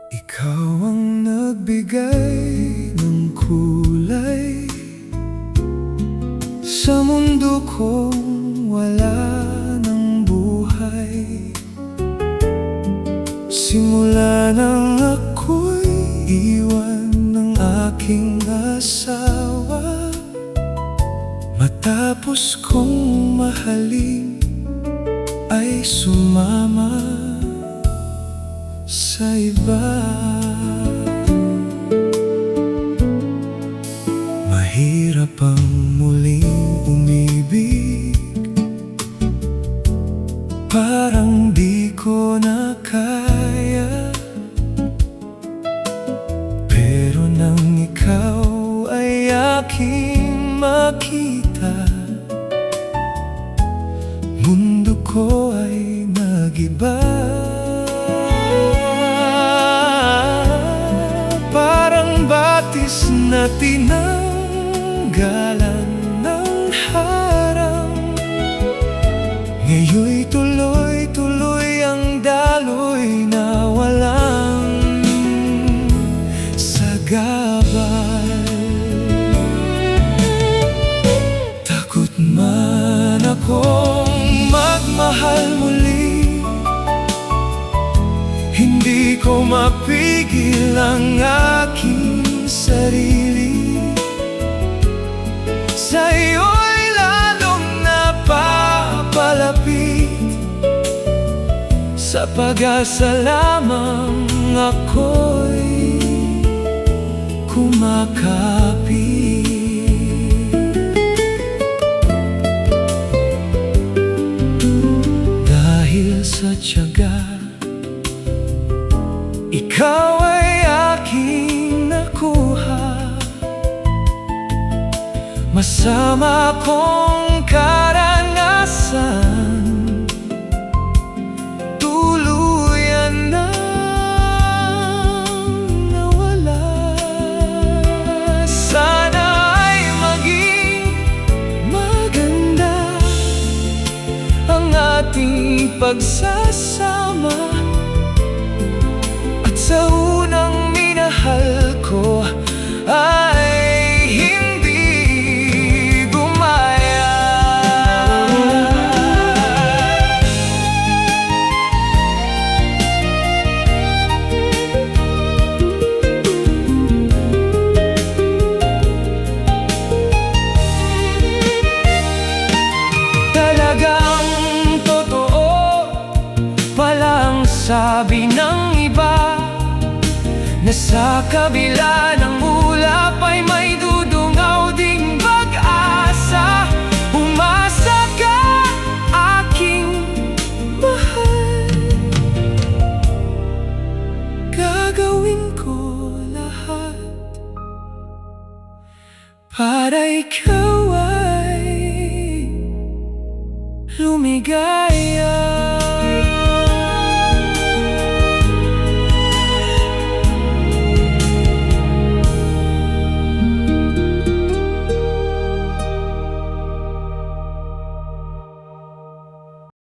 Ikaw ang nagbigay ng kulay sa mundo kong wala ng buhay. Simula nang ako'y iwan ng aking asawa, matapos kong mahalin ay sumama sa iba. Mahirap ang muling umibig, parang di ko na kaya. Pero nang ikaw ay aking makita, mundo ko ay nag-iba. Parang batis na tinanggalan ng harang, ngayon'y tuloy-tuloy ang daloy na walang sagabal. Takot man akong magmahal muli, hindi ko mapigil ang aking sarili. Sa'yo'y lalong napapalapit, sa pag-asa lamang ako'y kumakapit. Dahil sa tiyaga, ikaw ay aking nakuha. Masama kong karanasan, tuluyan na nawala. Sana ay maging maganda ang ating pagsasama, sa unang minahal ko ay hindi gumaya. Talagang totoo pala ang sabi ng iba, na sa kabila ng ulap ay may dudungaw ding pag-asa. Umasa ka, aking mahal, gagawin ko lahat para ikaw.